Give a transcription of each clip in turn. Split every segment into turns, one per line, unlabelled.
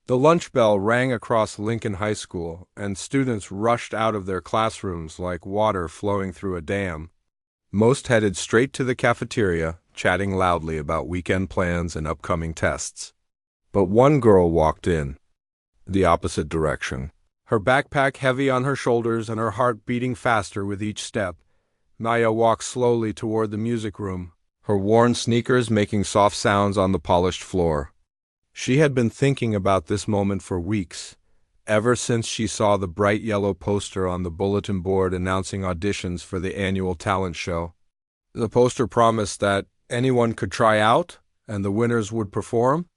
The lunch bell rang across Lincoln High School, and students rushed out of their classrooms like water flowing through a dam. Most headed straight to the cafeteria, chatting loudly about weekend plans and upcoming tests. But one girl walked in, the opposite direction. Her backpack heavy on her shoulders and her heart beating faster with each step. Maya walked slowly toward the music room, her worn sneakers making soft sounds on the polished floor. She had been thinking about this moment for weeks, ever since she saw the bright yellow poster on the bulletin board announcing auditions for the annual talent show. The poster promised that anyone could try out, and the winners would perform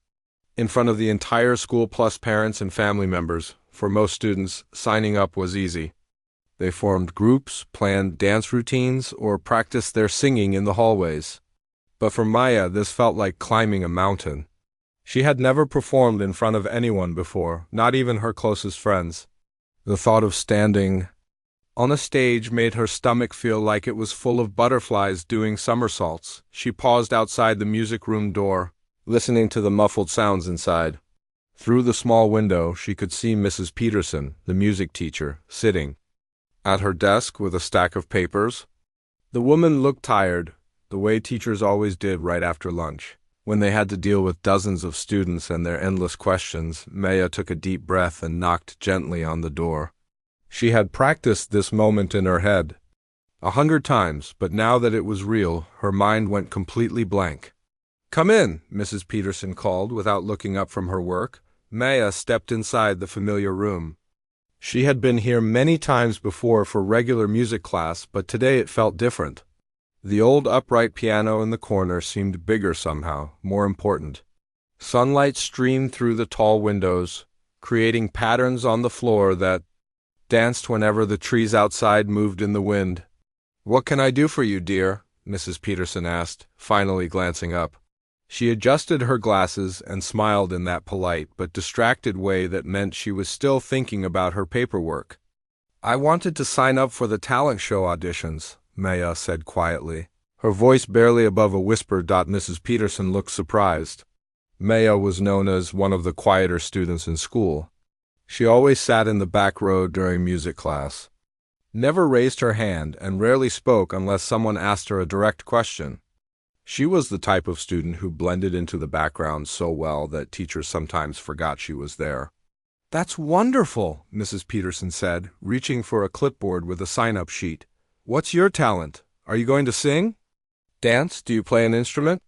in front of the entire school plus parents and family members. For most students, signing up was easy. They formed groups, planned dance routines, or practiced their singing in the hallways. But for Maya, this felt like climbing a mountain. She had never performed in front of anyone before, not even her closest friends. The thought of standing on a stage made her stomach feel like it was full of butterflies doing somersaults. She paused outside the music room door, listening to the muffled sounds inside. Through the small window, she could see Mrs. Peterson, the music teacher, sitting at her desk with a stack of papers. The woman looked tired, the way teachers always did right after lunch. When they had to deal with dozens of students and their endless questions, Maya took a deep breath and knocked gently on the door. She had practiced this moment in her head 100 times, but now that it was real, her mind went completely blank. "Come in," Mrs. Peterson called without looking up from her work. Maya stepped inside the familiar room. She had been here many times before for regular music class, but today it felt different. The old upright piano in the corner seemed bigger somehow, more important. Sunlight streamed through the tall windows, creating patterns on the floor that danced whenever the trees outside moved in the wind. "What can I do for you, dear?" Mrs. Peterson asked, finally glancing up. She adjusted her glasses and smiled in that polite but distracted way that meant she was still thinking about her paperwork. "I wanted to sign up for the talent show auditions," Maya said quietly, her voice barely above a whisper. Mrs. Peterson looked surprised. Maya was known as one of the quieter students in school. She always sat in the back row during music class, never raised her hand, and rarely spoke unless someone asked her a direct question. She was the type of student who blended into the background so well that teachers sometimes forgot she was there. "That's wonderful," Mrs. Peterson said, reaching for a clipboard with a sign-up sheet. "What's your talent? Are you going to sing? Dance? Do you play an instrument?"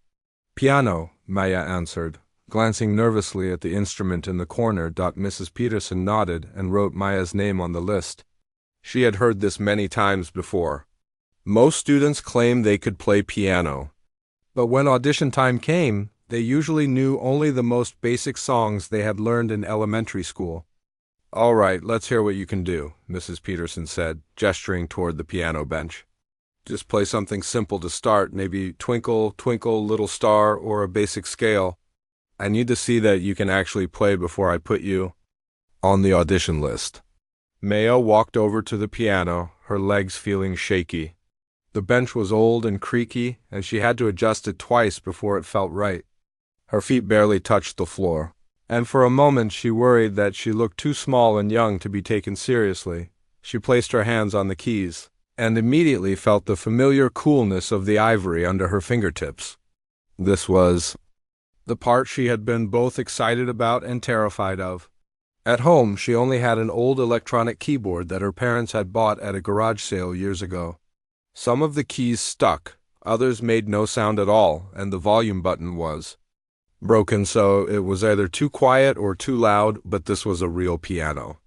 "Piano," Maya answered, glancing nervously at the instrument in the corner. Mrs. Peterson nodded and wrote Maya's name on the list. She had heard this many times before. Most students claimed they could play piano, but when audition time came, they usually knew only the most basic songs they had learned in elementary school. "All right, let's hear what you can do," Mrs. Peterson said, gesturing toward the piano bench. "Just play something simple to start, maybe Twinkle, Twinkle, Little Star, or a basic scale. I need to see that you can actually play before I put you on the audition list." Maya walked over to the piano, her legs feeling shaky. The bench was old and creaky, and she had to adjust it twice before it felt right. Her feet barely touched the floor, and for a moment she worried that she looked too small and young to be taken seriously. She placed her hands on the keys, and immediately felt the familiar coolness of the ivory under her fingertips. This was the part she had been both excited about and terrified of. At home, she only had an old electronic keyboard that her parents had bought at a garage sale years ago. Some of the keys stuck, others made no sound at all, and the volume button was broken, so it was either too quiet or too loud, but this was a real piano.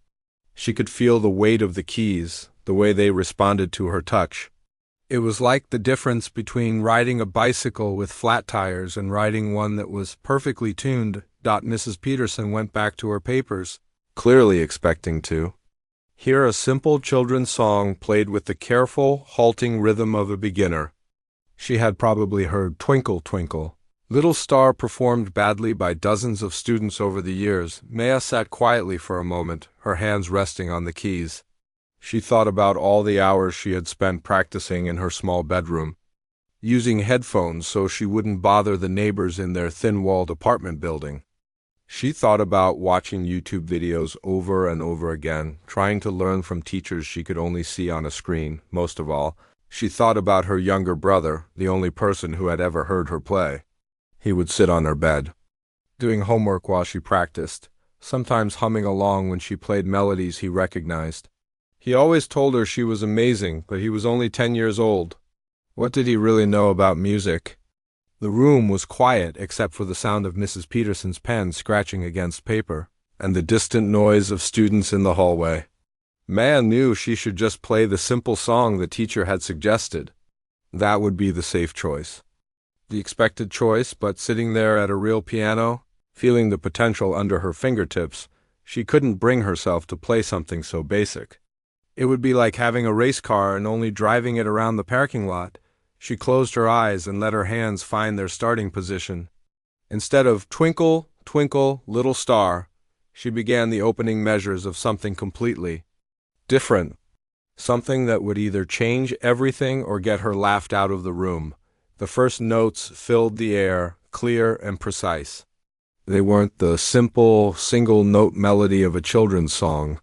She could feel the weight of the keys, the way they responded to her touch. It was like the difference between riding a bicycle with flat tires and riding one that was perfectly tuned. Mrs. Peterson went back to her papers, clearly expecting to hear a simple children's song played with the careful, halting rhythm of a beginner. She had probably heard Twinkle, Twinkle, Little Star performed badly by dozens of students over the years. Maya sat quietly for a moment, her hands resting on the keys. She thought about all the hours she had spent practicing in her small bedroom, using headphones so she wouldn't bother the neighbors in their thin-walled apartment building. She thought about watching YouTube videos over and over again, trying to learn from teachers she could only see on a screen. Most of all, she thought about her younger brother, the only person who had ever heard her play. He would sit on her bed, doing homework while she practiced, sometimes humming along when she played melodies he recognized. He always told her she was amazing, but he was only 10 years old. What did he really know about music? The room was quiet except for the sound of Mrs. Peterson's pen scratching against paper, and the distant noise of students in the hallway. Maya knew she should just play the simple song the teacher had suggested. That would be the safe choice. The expected choice, but sitting there at a real piano, feeling the potential under her fingertips, she couldn't bring herself to play something so basic. It would be like having a race car and only driving it around the parking lot. She closed her eyes and let her hands find their starting position. Instead of "Twinkle, twinkle, little star," she began the opening measures of something completely different. Something that would either change everything or get her laughed out of the room. The first notes filled the air, clear and precise. They weren't the simple, single-note melody of a children's song.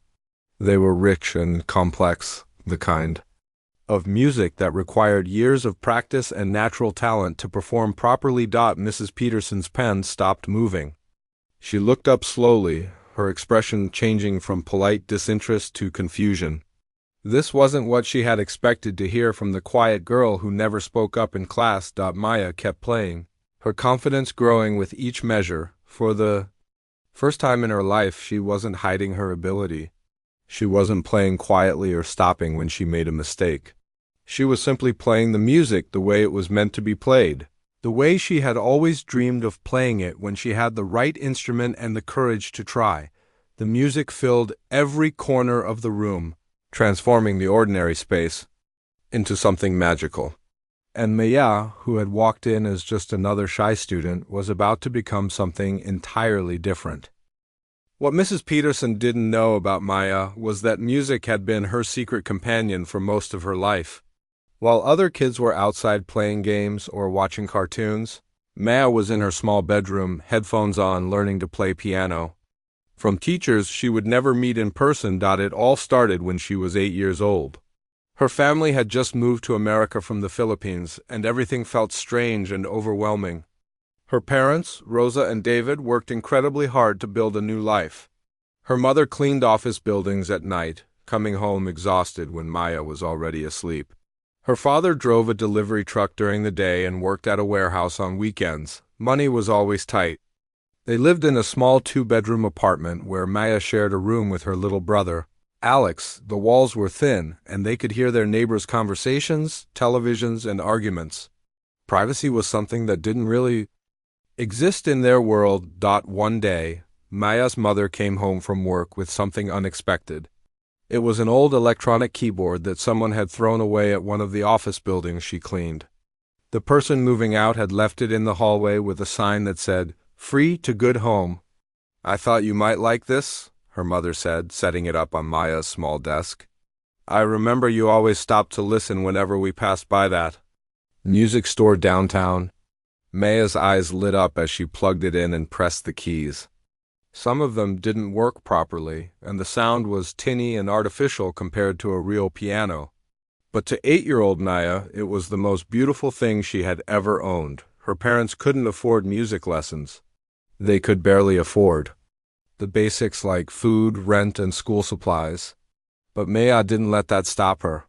They were rich and complex, the kind of music that required years of practice and natural talent to perform properly. Mrs. Peterson's pen stopped moving. She looked up slowly, her expression changing from polite disinterest to confusion. This wasn't what she had expected to hear from the quiet girl who never spoke up in class. Maya kept playing, her confidence growing with each measure. For the first time in her life, she wasn't hiding her ability. She wasn't playing quietly or stopping when she made a mistake. She was simply playing the music the way it was meant to be played, the way she had always dreamed of playing it when she had the right instrument and the courage to try. The music filled every corner of the room, transforming the ordinary space into something magical. And Maya, who had walked in as just another shy student, was about to become something entirely different. What Mrs. Peterson didn't know about Maya was that music had been her secret companion for most of her life. While other kids were outside playing games or watching cartoons, Maya was in her small bedroom, headphones on, learning to play piano. From teachers she would never meet in person. It all started when she was 8 years old. Her family had just moved to America from the Philippines, and everything felt strange and overwhelming. Her parents, Rosa and David, worked incredibly hard to build a new life. Her mother cleaned office buildings at night, coming home exhausted when Maya was already asleep. Her father drove a delivery truck during the day and worked at a warehouse on weekends. Money was always tight. They lived in a small 2-bedroom apartment where Maya shared a room with her little brother, Alex. The walls were thin, and they could hear their neighbors' conversations, televisions, and arguments. Privacy was something that didn't really exist in their world. One day, Maya's mother came home from work with something unexpected. It was an old electronic keyboard that someone had thrown away at one of the office buildings she cleaned. The person moving out had left it in the hallway with a sign that said, "Free to good home." "I thought you might like this," her mother said, setting it up on Maya's small desk. "I remember you always stopped to listen whenever we passed by that music store downtown." Maya's eyes lit up as she plugged it in and pressed the keys. Some of them didn't work properly, and the sound was tinny and artificial compared to a real piano. But to 8-year-old Maya, it was the most beautiful thing she had ever owned. Her parents couldn't afford music lessons. They could barely afford the basics like food, rent, and school supplies. But Maya didn't let that stop her.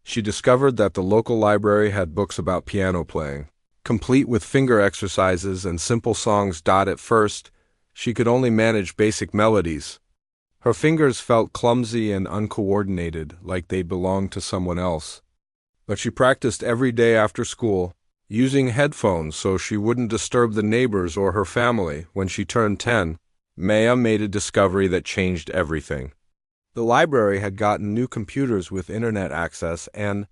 She discovered that the local library had books about piano playing, complete with finger exercises and simple songs. At first, she could only manage basic melodies. Her fingers felt clumsy and uncoordinated, like they belonged to someone else. But she practiced every day after school, using headphones so she wouldn't disturb the neighbors or her family. When she turned 10, Maya made a discovery that changed everything. The library had gotten new computers with internet access, and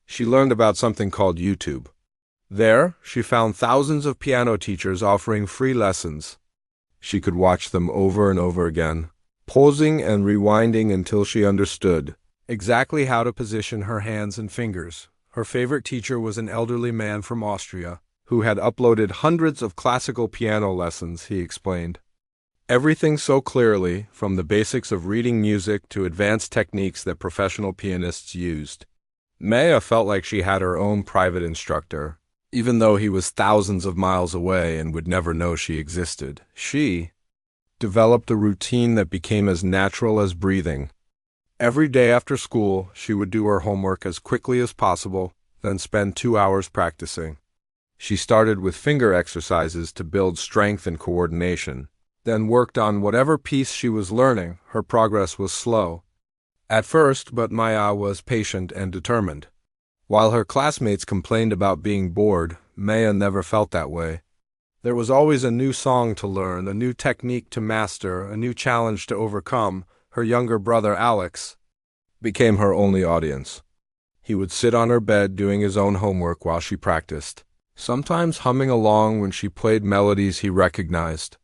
she learned about something called YouTube. There, she found thousands of piano teachers offering free lessons. She could watch them over and over again, pausing and rewinding until she understood exactly how to position her hands and fingers. Her favorite teacher was an elderly man from Austria who had uploaded hundreds of classical piano lessons, he explained. Everything so clearly, from the basics of reading music to advanced techniques that professional pianists used. Maya felt like she had her own private instructor, even though he was thousands of miles away and would never know she existed. She developed a routine that became as natural as breathing. Every day after school, she would do her homework as quickly as possible, then spend 2 hours practicing. She started with finger exercises to build strength and coordination, then worked on whatever piece she was learning. Her progress was slow at first, but Maya was patient and determined. While her classmates complained about being bored, Maya never felt that way. There was always a new song to learn, a new technique to master, a new challenge to overcome. Her younger brother, Alex, became her only audience. He would sit on her bed doing his own homework while she practiced, sometimes humming along when she played melodies he recognized.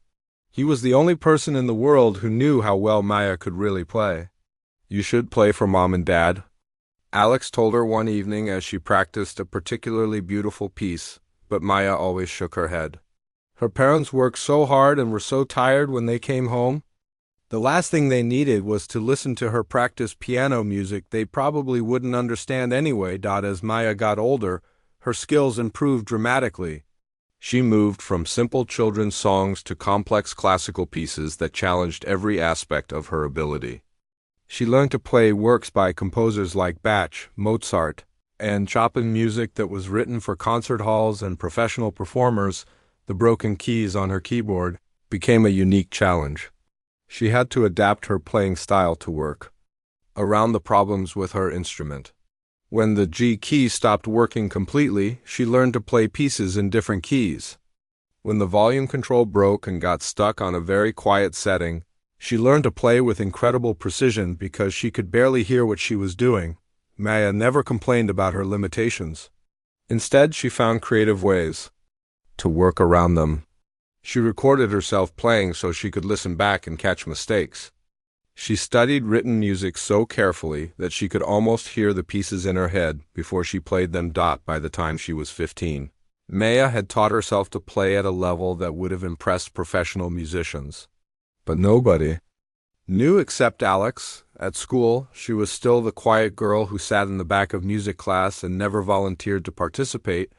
He was the only person in the world who knew how well Maya could really play. "You should play for Mom and Dad," Alex told her one evening as she practiced a particularly beautiful piece, but Maya always shook her head. Her parents worked so hard and were so tired when they came home. The last thing they needed was to listen to her practice piano music they probably wouldn't understand anyway. As Maya got older, her skills improved dramatically. She moved from simple children's songs to complex classical pieces that challenged every aspect of her ability. She learned to play works by composers like Bach, Mozart, and Chopin, music that was written for concert halls and professional performers. The broken keys on her keyboard became a unique challenge. She had to adapt her playing style to work around the problems with her instrument. When the G key stopped working completely, she learned to play pieces in different keys. When the volume control broke and got stuck on a very quiet setting, she learned to play with incredible precision because she could barely hear what she was doing. Maya never complained about her limitations. Instead, she found creative ways to work around them. She recorded herself playing so she could listen back and catch mistakes. She studied written music so carefully that she could almost hear the pieces in her head before she played them. By the time she was 15, Maya had taught herself to play at a level that would have impressed professional musicians. But nobody knew except Alex. At school, she was still the quiet girl who sat in the back of music class and never volunteered to participate.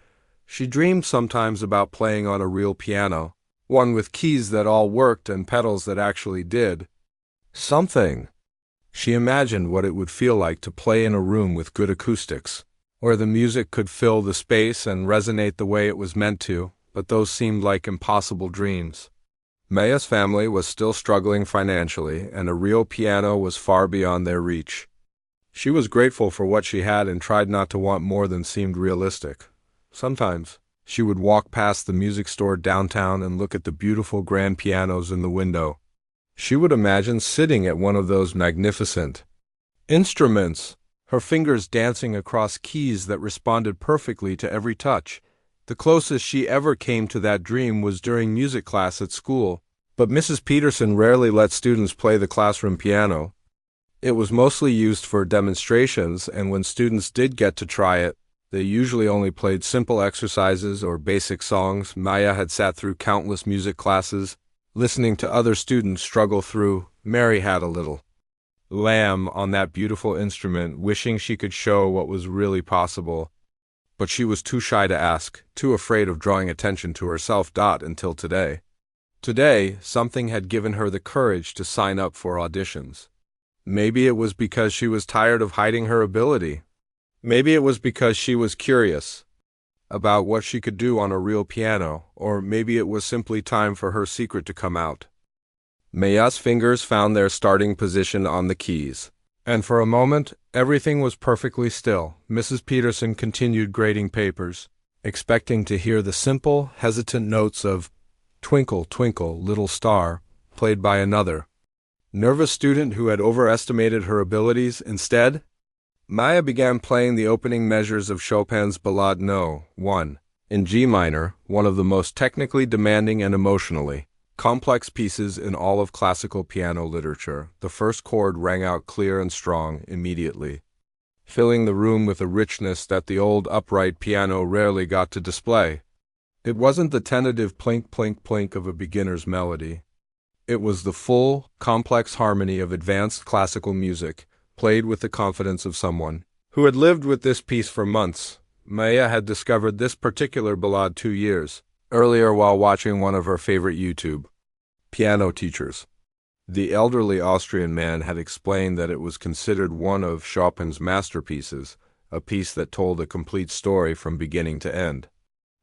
She dreamed sometimes about playing on a real piano, one with keys that all worked and pedals that actually did something. She imagined what it would feel like to play in a room with good acoustics, where the music could fill the space and resonate the way it was meant to, but those seemed like impossible dreams. Maya's family was still struggling financially, and a real piano was far beyond their reach. She was grateful for what she had and tried not to want more than seemed realistic. Sometimes, she would walk past the music store downtown and look at the beautiful grand pianos in the window. She would imagine sitting at one of those magnificent instruments, her fingers dancing across keys that responded perfectly to every touch. The closest she ever came to that dream was during music class at school, but Mrs. Peterson rarely let students play the classroom piano. It was mostly used for demonstrations, and when students did get to try it, they usually only played simple exercises or basic songs. Maya had sat through countless music classes, listening to other students struggle through "Mary Had a Little Lamb" on that beautiful instrument, wishing she could show what was really possible. But she was too shy to ask, too afraid of drawing attention to herself. Until today. Today, something had given her the courage to sign up for auditions. Maybe it was because she was tired of hiding her ability. Maybe it was because she was curious about what she could do on a real piano, or maybe it was simply time for her secret to come out. Maya's fingers found their starting position on the keys, and for a moment, everything was perfectly still. Mrs. Peterson continued grading papers, expecting to hear the simple, hesitant notes of "Twinkle, Twinkle, Little Star," played by another nervous student who had overestimated her abilities. Instead, Maya began playing the opening measures of Chopin's Ballade No. 1 in G minor, one of the most technically demanding and emotionally complex pieces in all of classical piano literature. The first chord rang out clear and strong immediately, filling the room with a richness that the old upright piano rarely got to display. It wasn't the tentative plink, plink, plink of a beginner's melody. It was the full, complex harmony of advanced classical music, played with the confidence of someone who had lived with this piece for months. Maya had discovered this particular ballade 2 years earlier while watching one of her favorite YouTube piano teachers. The elderly Austrian man had explained that it was considered one of Chopin's masterpieces, a piece that told a complete story from beginning to end.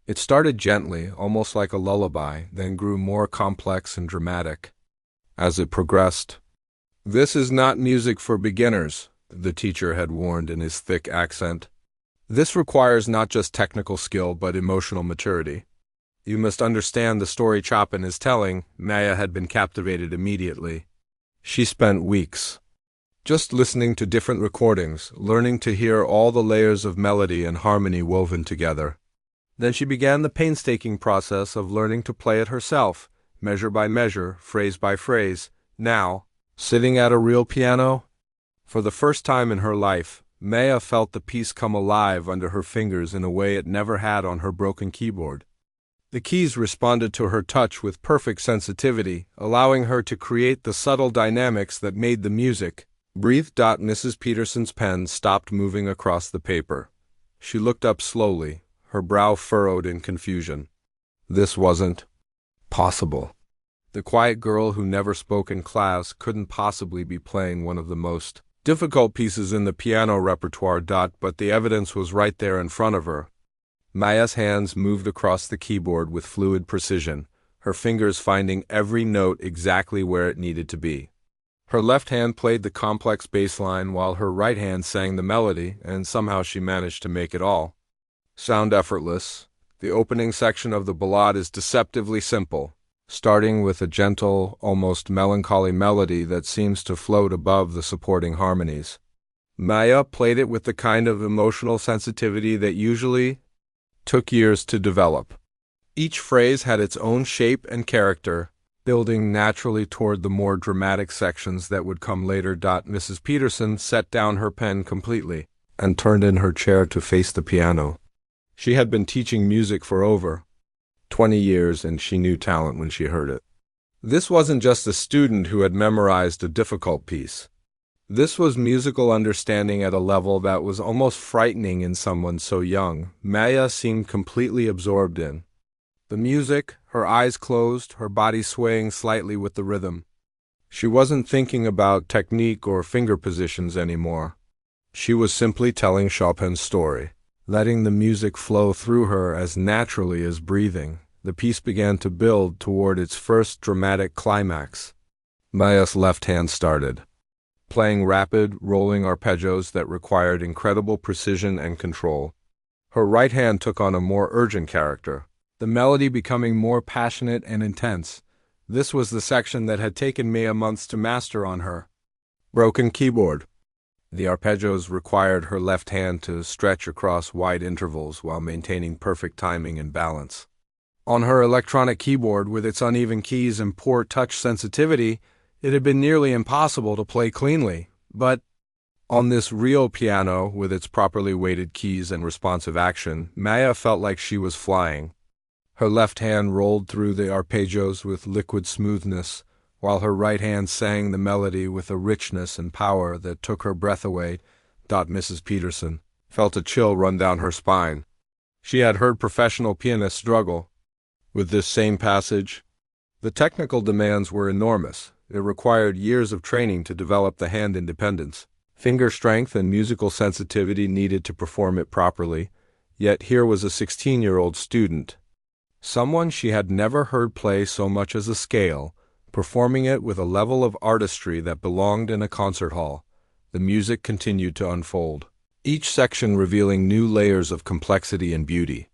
It started gently, almost like a lullaby, then grew more complex and dramatic as it progressed. "This is not music for beginners," the teacher had warned in his thick accent. "This requires not just technical skill but emotional maturity. You must understand the story Chopin is telling." Maya had been captivated immediately. She spent weeks just listening to different recordings, learning to hear all the layers of melody and harmony woven together. Then she began the painstaking process of learning to play it herself, measure by measure, phrase by phrase. Now, sitting at a real piano, for the first time in her life, Maya felt the piece come alive under her fingers in a way it never had on her broken keyboard. The keys responded to her touch with perfect sensitivity, allowing her to create the subtle dynamics that made the music breathe. Mrs. Peterson's pen stopped moving across the paper. She looked up slowly, her brow furrowed in confusion. This wasn't possible. The quiet girl who never spoke in class couldn't possibly be playing one of the most difficult pieces in the piano repertoire. But the evidence was right there in front of her. Maya's hands moved across the keyboard with fluid precision, her fingers finding every note exactly where it needed to be. Her left hand played the complex bass line while her right hand sang the melody, and somehow she managed to make it all sound effortless. The opening section of the ballade is deceptively simple, starting with a gentle, almost melancholy melody that seems to float above the supporting harmonies. Maya played it with the kind of emotional sensitivity that usually took years to develop. Each phrase had its own shape and character, building naturally toward the more dramatic sections that would come later. Mrs. Peterson set down her pen completely and turned in her chair to face the piano. She had been teaching music for over 20 years, and she knew talent when she heard it. This wasn't just a student who had memorized a difficult piece. This was musical understanding at a level that was almost frightening in someone so young. Maya seemed completely absorbed in the music, her eyes closed, her body swaying slightly with the rhythm. She wasn't thinking about technique or finger positions anymore. She was simply telling Chopin's story, letting the music flow through her as naturally as breathing. The piece began to build toward its first dramatic climax. Maya's left hand started playing rapid, rolling arpeggios that required incredible precision and control. Her right hand took on a more urgent character, the melody becoming more passionate and intense. This was the section that had taken Maya months to master on her broken keyboard. The arpeggios required her left hand to stretch across wide intervals while maintaining perfect timing and balance. On her electronic keyboard, with its uneven keys and poor touch sensitivity, it had been nearly impossible to play cleanly. But on this real piano, with its properly weighted keys and responsive action, Maya felt like she was flying. Her left hand rolled through the arpeggios with liquid smoothness, while her right hand sang the melody with a richness and power that took her breath away. Mrs. Peterson felt a chill run down her spine. She had heard professional pianists struggle with this same passage. The technical demands were enormous. It required years of training to develop the hand independence, finger strength, and musical sensitivity needed to perform it properly. Yet here was a 16-year-old student, someone she had never heard play so much as a scale, performing it with a level of artistry that belonged in a concert hall. The music continued to unfold, each section revealing new layers of complexity and beauty.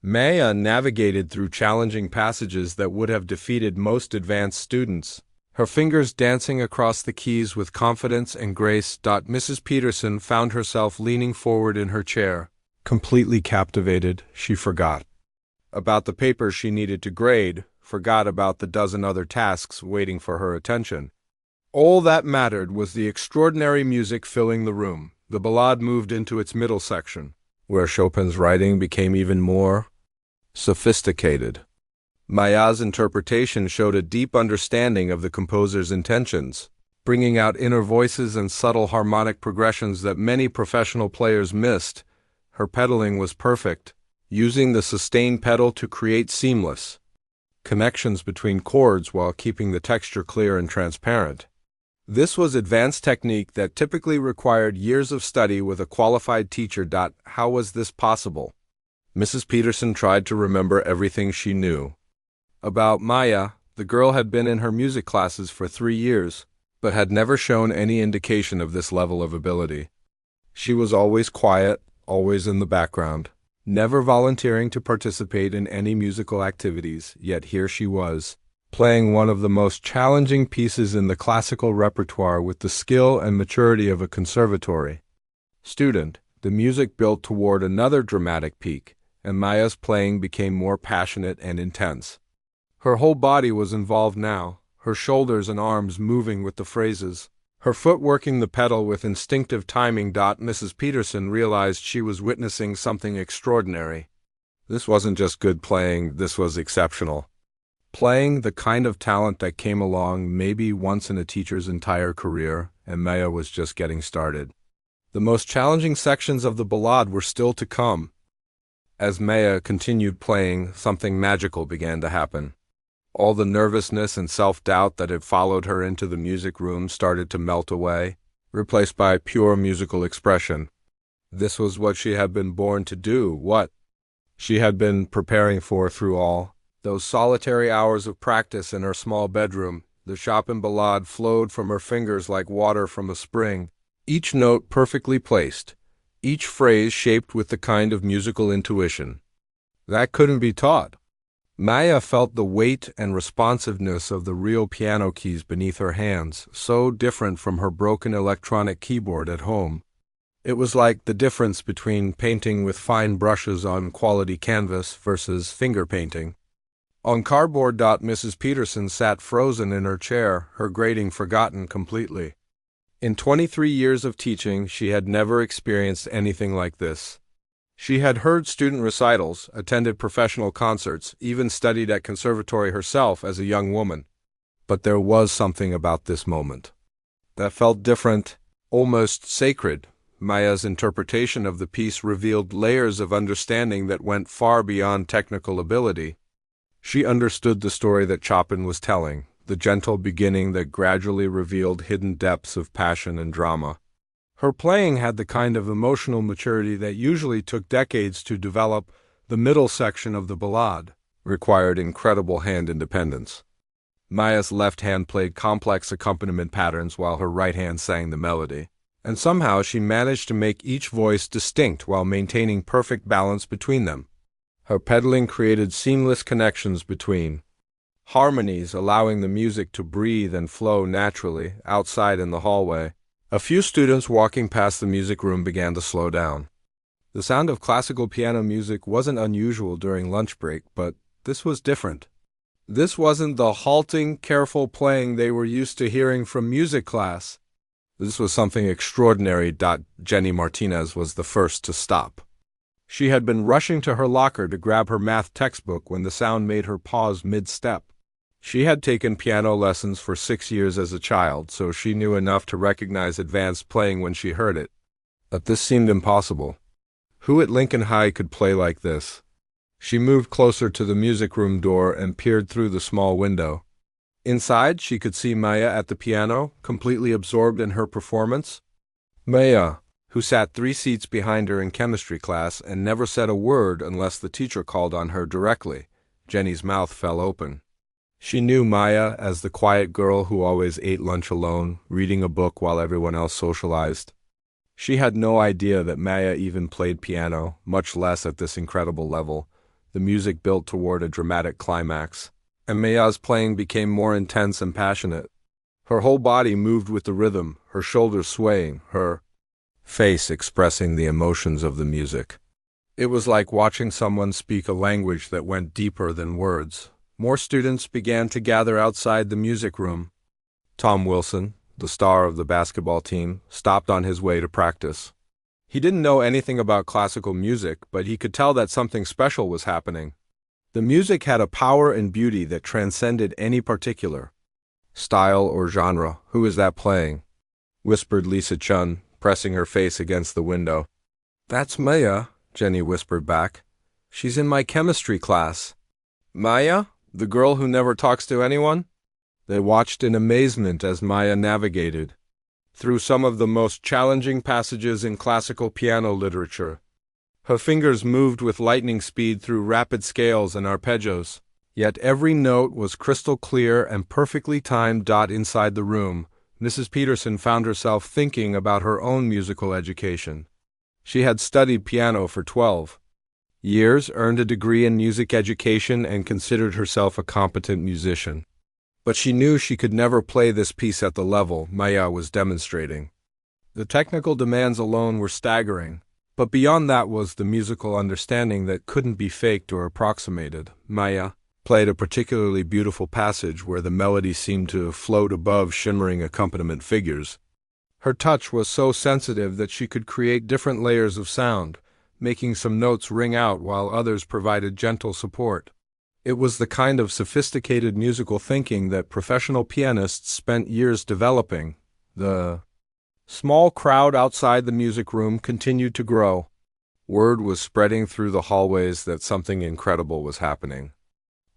Maya navigated through challenging passages that would have defeated most advanced students, her fingers dancing across the keys with confidence and grace. Mrs. Peterson found herself leaning forward in her chair. Completely captivated, she forgot about the papers she needed to grade, forgot about the dozen other tasks waiting for her attention. All that mattered was the extraordinary music filling the room. The ballade moved into its middle section, where Chopin's writing became even more sophisticated. Maya's interpretation showed a deep understanding of the composer's intentions, bringing out inner voices and subtle harmonic progressions that many professional players missed. Her pedaling was perfect, using the sustain pedal to create seamless connections between chords while keeping the texture clear and transparent. This was advanced technique that typically required years of study with a qualified teacher. How was this possible? Mrs. Peterson tried to remember everything she knew about Maya. The girl had been in her music classes for 3 years, but had never shown any indication of this level of ability. She was always quiet, always in the background, never volunteering to participate in any musical activities, yet here she was, playing one of the most challenging pieces in the classical repertoire with the skill and maturity of a conservatory student. The music built toward another dramatic peak, and Maya's playing became more passionate and intense. Her whole body was involved now, her shoulders and arms moving with the phrases, her foot working the pedal with instinctive timing. Mrs. Peterson realized she was witnessing something extraordinary. This wasn't just good playing, this was exceptional. Playing, the kind of talent that came along maybe once in a teacher's entire career, and Maya was just getting started. The most challenging sections of the ballade were still to come. As Maya continued playing, something magical began to happen. All the nervousness and self-doubt that had followed her into the music room started to melt away, replaced by pure musical expression. This was what she had been born to do, what she had been preparing for through all those solitary hours of practice in her small bedroom. The Chopin ballade flowed from her fingers like water from a spring, each note perfectly placed, each phrase shaped with the kind of musical intuition that couldn't be taught. Maya felt the weight and responsiveness of the real piano keys beneath her hands, so different from her broken electronic keyboard at home. It was like the difference between painting with fine brushes on quality canvas versus finger painting on cardboard. Mrs. Peterson sat frozen in her chair, her grading forgotten completely. In 23 years of teaching, she had never experienced anything like this. She had heard student recitals, attended professional concerts, even studied at conservatory herself as a young woman. But there was something about this moment that felt different, almost sacred. Maya's interpretation of the piece revealed layers of understanding that went far beyond technical ability. She understood the story that Chopin was telling, the gentle beginning that gradually revealed hidden depths of passion and drama. Her playing had the kind of emotional maturity that usually took decades to develop. The middle section of the ballade required incredible hand independence. Maya's left hand played complex accompaniment patterns while her right hand sang the melody, and somehow she managed to make each voice distinct while maintaining perfect balance between them. Her pedaling created seamless connections between harmonies, allowing the music to breathe and flow naturally. Outside in the hallway, a few students walking past the music room began to slow down. The sound of classical piano music wasn't unusual during lunch break, but this was different. This wasn't the halting, careful playing they were used to hearing from music class. This was something extraordinary. Jenny Martinez was the first to stop. She had been rushing to her locker to grab her math textbook when the sound made her pause mid-step. She had taken piano lessons for 6 years as a child, so she knew enough to recognize advanced playing when she heard it. But this seemed impossible. Who at Lincoln High could play like this? She moved closer to the music room door and peered through the small window. Inside, she could see Maya at the piano, completely absorbed in her performance. Maya, who sat 3 seats behind her in chemistry class and never said a word unless the teacher called on her directly. Jenny's mouth fell open. She knew Maya as the quiet girl who always ate lunch alone, reading a book while everyone else socialized. She had no idea that Maya even played piano, much less at this incredible level. The music built toward a dramatic climax, and Maya's playing became more intense and passionate. Her whole body moved with the rhythm, her shoulders swaying, her face expressing the emotions of the music. It was like watching someone speak a language that went deeper than words. More students began to gather outside the music room. Tom Wilson, the star of the basketball team, stopped on his way to practice. He didn't know anything about classical music, but he could tell that something special was happening. The music had a power and beauty that transcended any particular style or genre. "Who is that playing?" whispered Lisa Chun, pressing her face against the window. "That's Maya," Jenny whispered back. "She's in my chemistry class." "Maya? The girl who never talks to anyone?" They watched in amazement as Maya navigated through some of the most challenging passages in classical piano literature. Her fingers moved with lightning speed through rapid scales and arpeggios, yet every note was crystal clear and perfectly timed. Inside the room, Mrs. Peterson found herself thinking about her own musical education. She had studied piano for 12 years, earned a degree in music education, and considered herself a competent musician. But she knew she could never play this piece at the level Maya was demonstrating. The technical demands alone were staggering, but beyond that was the musical understanding that couldn't be faked or approximated. Maya played a particularly beautiful passage where the melody seemed to float above shimmering accompaniment figures. Her touch was so sensitive that she could create different layers of sound, making some notes ring out while others provided gentle support. It was the kind of sophisticated musical thinking that professional pianists spent years developing. The small crowd outside the music room continued to grow. Word was spreading through the hallways that something incredible was happening.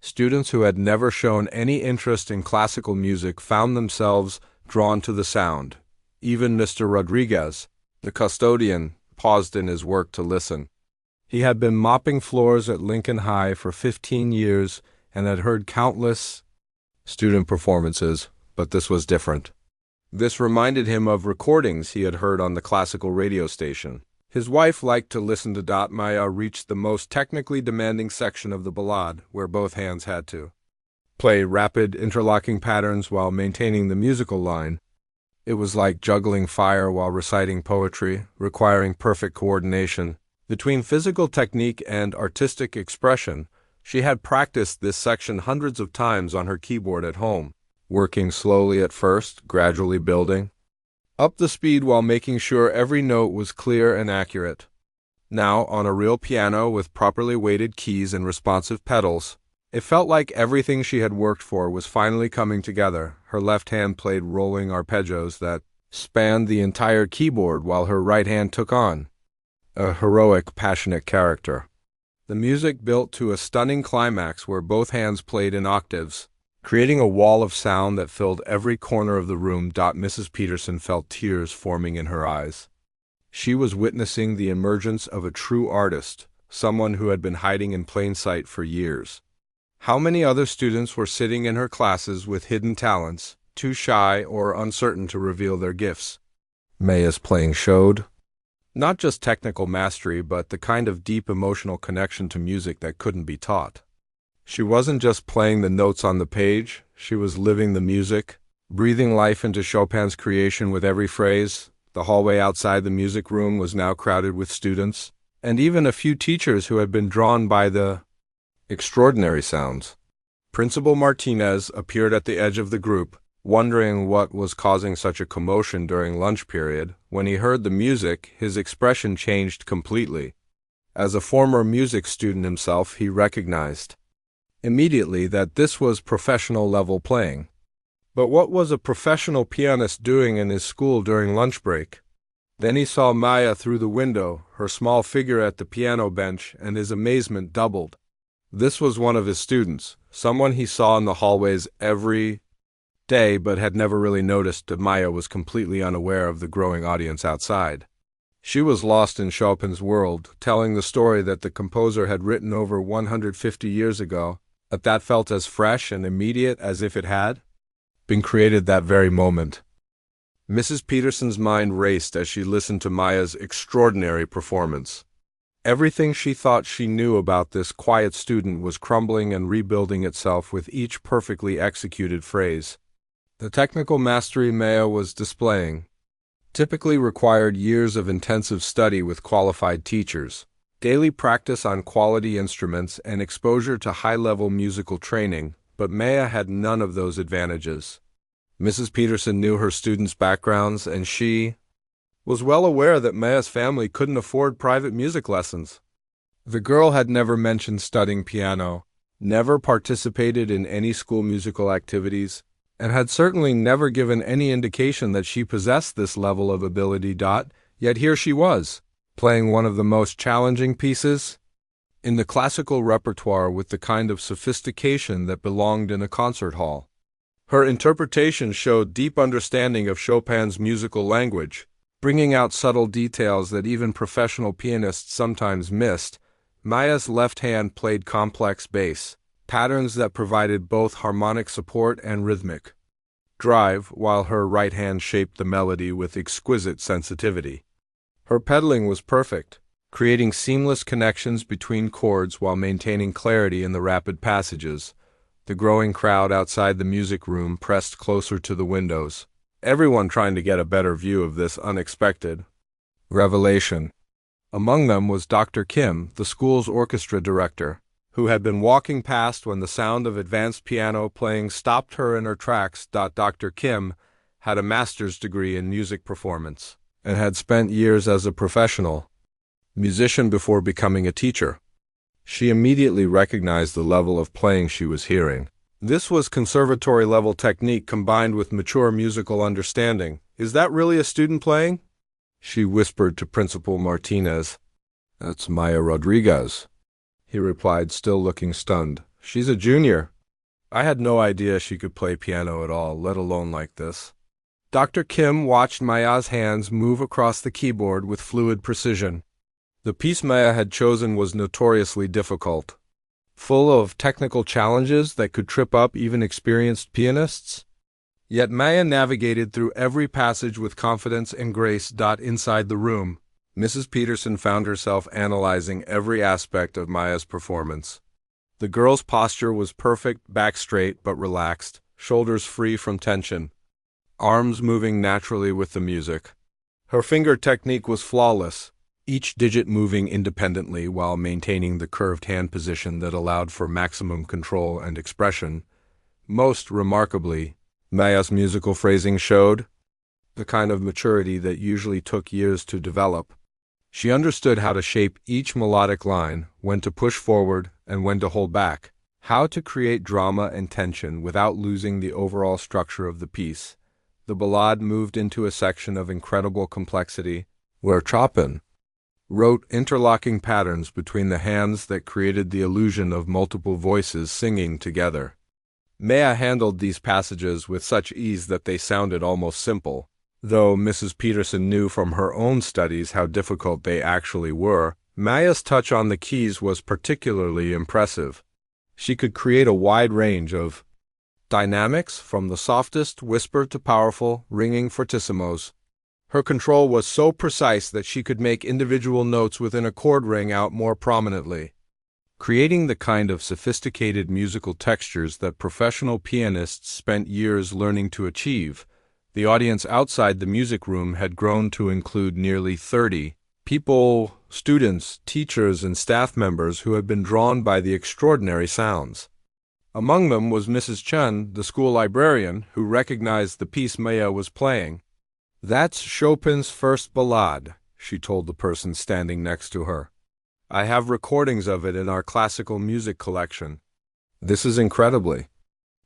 Students who had never shown any interest in classical music found themselves drawn to the sound. Even Mr. Rodriguez, the custodian, paused in his work to listen. He had been mopping floors at Lincoln High for 15 years and had heard countless student performances, but this was different. This reminded him of recordings he had heard on the classical radio station. His wife liked to listen to. Maya reached the most technically demanding section of the ballade, where both hands had to play rapid, interlocking patterns while maintaining the musical line. It was like juggling fire while reciting poetry, requiring perfect coordination. Between physical technique and artistic expression, she had practiced this section hundreds of times on her keyboard at home, working slowly at first, gradually building up the speed while making sure every note was clear and accurate. Now, on a real piano with properly weighted keys and responsive pedals, it felt like everything she had worked for was finally coming together. Her left hand played rolling arpeggios that spanned the entire keyboard while her right hand took on a heroic, passionate character. The music built to a stunning climax where both hands played in octaves, creating a wall of sound that filled every corner of the room. Mrs. Peterson felt tears forming in her eyes. She was witnessing the emergence of a true artist, someone who had been hiding in plain sight for years. How many other students were sitting in her classes with hidden talents, too shy or uncertain to reveal their gifts? Maya's playing showed not just technical mastery, but the kind of deep emotional connection to music that couldn't be taught. She wasn't just playing the notes on the page, she was living the music, breathing life into Chopin's creation with every phrase. The hallway outside the music room was now crowded with students, and even a few teachers who had been drawn by the extraordinary sounds. Principal Martinez appeared at the edge of the group, wondering what was causing such a commotion during lunch period. When he heard the music, his expression changed completely. As a former music student himself, he recognized immediately that this was professional-level playing. But what was a professional pianist doing in his school during lunch break? Then he saw Maya through the window, her small figure at the piano bench, and his amazement doubled. This was one of his students, someone he saw in the hallways every day but had never really noticed. Maya was completely unaware of the growing audience outside. She was lost in Chopin's world, telling the story that the composer had written over 150 years ago, but that felt as fresh and immediate as if it had been created that very moment. Mrs. Peterson's mind raced as she listened to Maya's extraordinary performance. Everything she thought she knew about this quiet student was crumbling and rebuilding itself with each perfectly executed phrase. The technical mastery Maya was displaying typically required years of intensive study with qualified teachers, daily practice on quality instruments, and exposure to high-level musical training, but Maya had none of those advantages. Mrs. Peterson knew her students' backgrounds, and she was well aware that Maya's family couldn't afford private music lessons. The girl had never mentioned studying piano, never participated in any school musical activities, and had certainly never given any indication that she possessed this level of ability. Yet here she was, playing one of the most challenging pieces in the classical repertoire with the kind of sophistication that belonged in a concert hall. Her interpretation showed deep understanding of Chopin's musical language, bringing out subtle details that even professional pianists sometimes missed. Maya's left hand played complex bass patterns that provided both harmonic support and rhythmic drive, while her right hand shaped the melody with exquisite sensitivity. Her pedaling was perfect, creating seamless connections between chords while maintaining clarity in the rapid passages. The growing crowd outside the music room pressed closer to the windows, everyone trying to get a better view of this unexpected revelation. Among them was Dr. Kim, the school's orchestra director, who had been walking past when the sound of advanced piano playing stopped her in her tracks. Dr. Kim had a master's degree in music performance and had spent years as a professional musician before becoming a teacher. She immediately recognized the level of playing she was hearing. This was conservatory-level technique combined with mature musical understanding. "Is that really a student playing?" she whispered to Principal Martinez. "That's Maya Rodriguez," he replied, still looking stunned. "She's a junior. I had no idea she could play piano at all, let alone like this." Dr. Kim watched Maya's hands move across the keyboard with fluid precision. The piece Maya had chosen was notoriously difficult, full of technical challenges that could trip up even experienced pianists. Yet Maya navigated through every passage with confidence and grace. Inside the room, Mrs. Peterson found herself analyzing every aspect of Maya's performance. The girl's posture was perfect, back straight but relaxed, shoulders free from tension, arms moving naturally with the music. Her finger technique was flawless, each digit moving independently while maintaining the curved hand position that allowed for maximum control and expression. Most remarkably, Maya's musical phrasing showed the kind of maturity that usually took years to develop. She understood how to shape each melodic line, when to push forward and when to hold back, how to create drama and tension without losing the overall structure of the piece. The ballade moved into a section of incredible complexity, where Chopin wrote interlocking patterns between the hands that created the illusion of multiple voices singing together. Maya handled these passages with such ease that they sounded almost simple, though Mrs. Peterson knew from her own studies how difficult they actually were. Maya's touch on the keys was particularly impressive. She could create a wide range of dynamics, from the softest whisper to powerful, ringing fortissimos. Her control was so precise that she could make individual notes within a chord ring out more prominently, creating the kind of sophisticated musical textures that professional pianists spent years learning to achieve. The audience outside the music room had grown to include nearly 30 people, students, teachers, and staff members who had been drawn by the extraordinary sounds. Among them was Mrs. Chen, the school librarian, who recognized the piece Maya was playing. "That's Chopin's first ballade," she told the person standing next to her. "I have recordings of it in our classical music collection. This is incredibly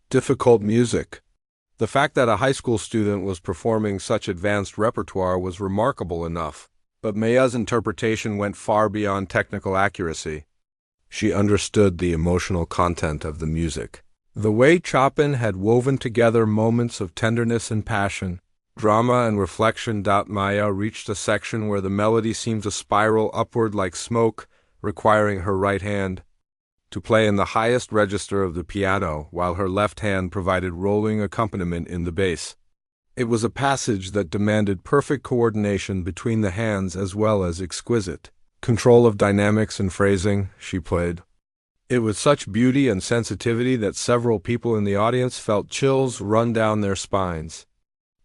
difficult music." The fact that a high school student was performing such advanced repertoire was remarkable enough, but Maya's interpretation went far beyond technical accuracy. She understood the emotional content of the music. The way Chopin had woven together moments of tenderness and passion, drama and reflection. Maya reached a section where the melody seemed to spiral upward like smoke, requiring her right hand to play in the highest register of the piano, while her left hand provided rolling accompaniment in the bass. It was a passage that demanded perfect coordination between the hands as well as exquisite control of dynamics and phrasing. She played it with such beauty and sensitivity that several people in the audience felt chills run down their spines.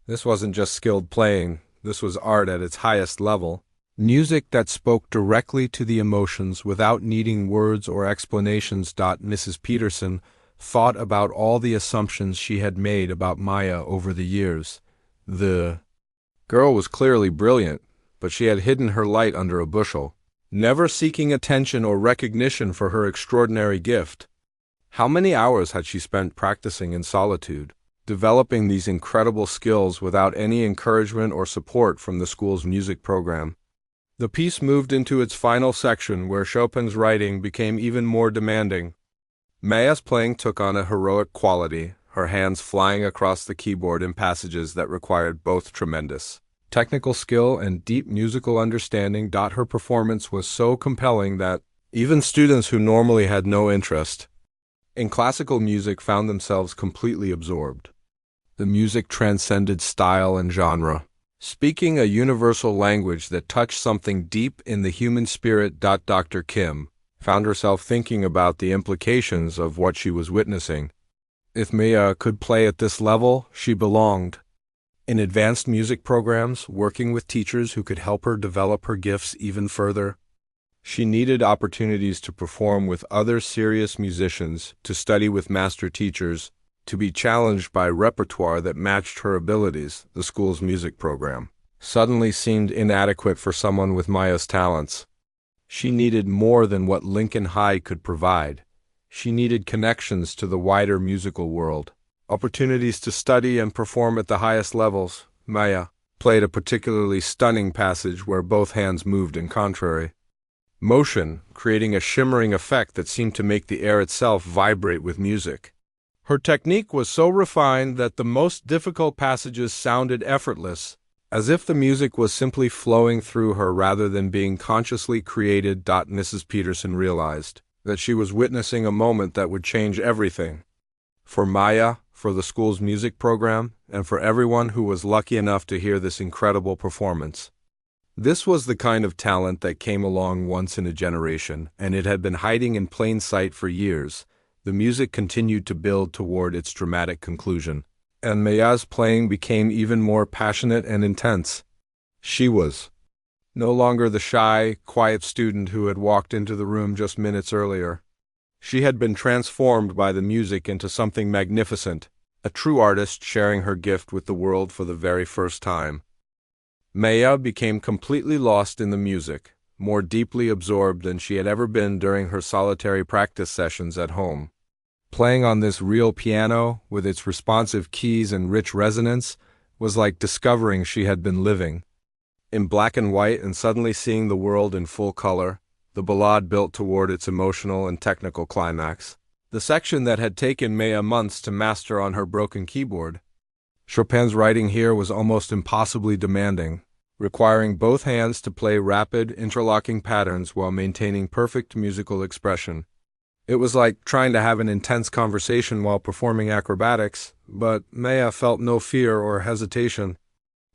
This wasn't just skilled playing, this was art at its highest level. Music that spoke directly to the emotions without needing words or explanations. Mrs. Peterson thought about all the assumptions she had made about Maya over the years. The girl was clearly brilliant, but she had hidden her light under a bushel, never seeking attention or recognition for her extraordinary gift. How many hours had she spent practicing in solitude, developing these incredible skills without any encouragement or support from the school's music program? The piece moved into its final section where Chopin's writing became even more demanding. Maya's playing took on a heroic quality, her hands flying across the keyboard in passages that required both tremendous technical skill and deep musical understanding. Her performance was so compelling that even students who normally had no interest in classical music found themselves completely absorbed. The music transcended style and genre, speaking a universal language that touched something deep in the human spirit. Dr. Kim found herself thinking about the implications of what she was witnessing. If Maya could play at this level, she belonged in advanced music programs, working with teachers who could help her develop her gifts even further. She needed opportunities to perform with other serious musicians, to study with master teachers, to be challenged by repertoire that matched her abilities. The school's music program suddenly seemed inadequate for someone with Maya's talents. She needed more than what Lincoln High could provide. She needed connections to the wider musical world, opportunities to study and perform at the highest levels. Maya played a particularly stunning passage where both hands moved in contrary motion, creating a shimmering effect that seemed to make the air itself vibrate with music. Her technique was so refined that the most difficult passages sounded effortless, as if the music was simply flowing through her rather than being consciously created. Mrs. Peterson realized that she was witnessing a moment that would change everything. For Maya, for the school's music program, and for everyone who was lucky enough to hear this incredible performance. This was the kind of talent that came along once in a generation, and it had been hiding in plain sight for years. The music continued to build toward its dramatic conclusion, and Maya's playing became even more passionate and intense. She was no longer the shy, quiet student who had walked into the room just minutes earlier. She had been transformed by the music into something magnificent, a true artist sharing her gift with the world for the very first time. Maya became completely lost in the music, more deeply absorbed than she had ever been during her solitary practice sessions at home. Playing on this real piano, with its responsive keys and rich resonance, was like discovering she had been living in black and white and suddenly seeing the world in full color. The ballade built toward its emotional and technical climax, the section that had taken Maya months to master on her broken keyboard. Chopin's writing here was almost impossibly demanding, requiring both hands to play rapid, interlocking patterns while maintaining perfect musical expression. It was like trying to have an intense conversation while performing acrobatics, but Maya felt no fear or hesitation.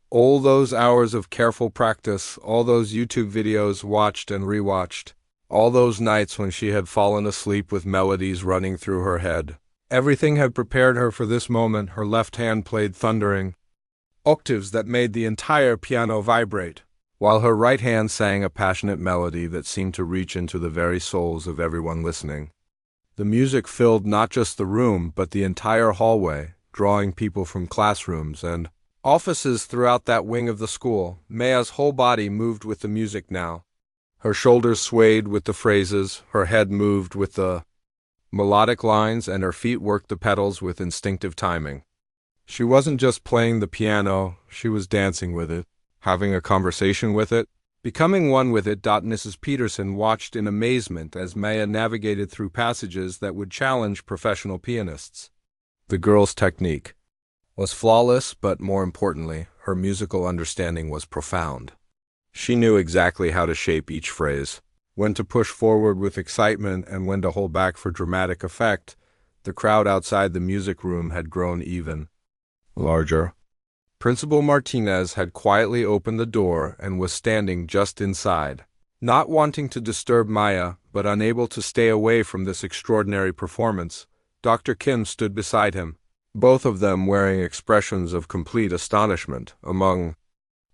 All those hours of careful practice, all those YouTube videos watched and rewatched, all those nights when she had fallen asleep with melodies running through her head. Everything had prepared her for this moment. Her left hand played thundering octaves that made the entire piano vibrate, while her right hand sang a passionate melody that seemed to reach into the very souls of everyone listening. The music filled not just the room, but the entire hallway, drawing people from classrooms and offices throughout that wing of the school. Maya's whole body moved with the music now. Her shoulders swayed with the phrases, her head moved with the melodic lines, and her feet worked the pedals with instinctive timing. She wasn't just playing the piano, she was dancing with it, having a conversation with it, becoming one with it. Mrs. Peterson watched in amazement as Maya navigated through passages that would challenge professional pianists. The girl's technique was flawless, but more importantly, her musical understanding was profound. She knew exactly how to shape each phrase, when to push forward with excitement and when to hold back for dramatic effect. The crowd outside the music room had grown even larger. Principal Martinez had quietly opened the door and was standing just inside, not wanting to disturb Maya, but unable to stay away from this extraordinary performance. Dr. Kim stood beside him, both of them wearing expressions of complete astonishment. Among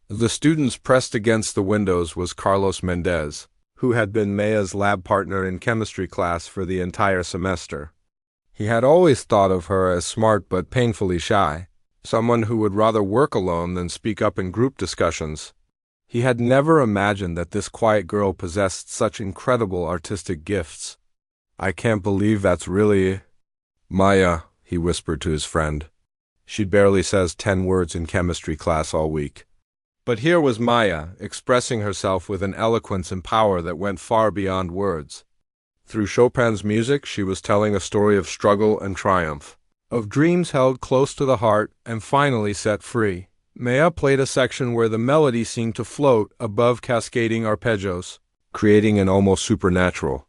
the students pressed against the windows was Carlos Mendez, who had been Maya's lab partner in chemistry class for the entire semester. He had always thought of her as smart but painfully shy, someone who would rather work alone than speak up in group discussions. He had never imagined that this quiet girl possessed such incredible artistic gifts. "I can't believe that's really Maya, he whispered to his friend. She barely says 10 words in chemistry class all week. But here was Maya, expressing herself with an eloquence and power that went far beyond words. Through Chopin's music, she was telling a story of struggle and triumph, of dreams held close to the heart and finally set free. Maya played a section where the melody seemed to float above cascading arpeggios, creating an almost supernatural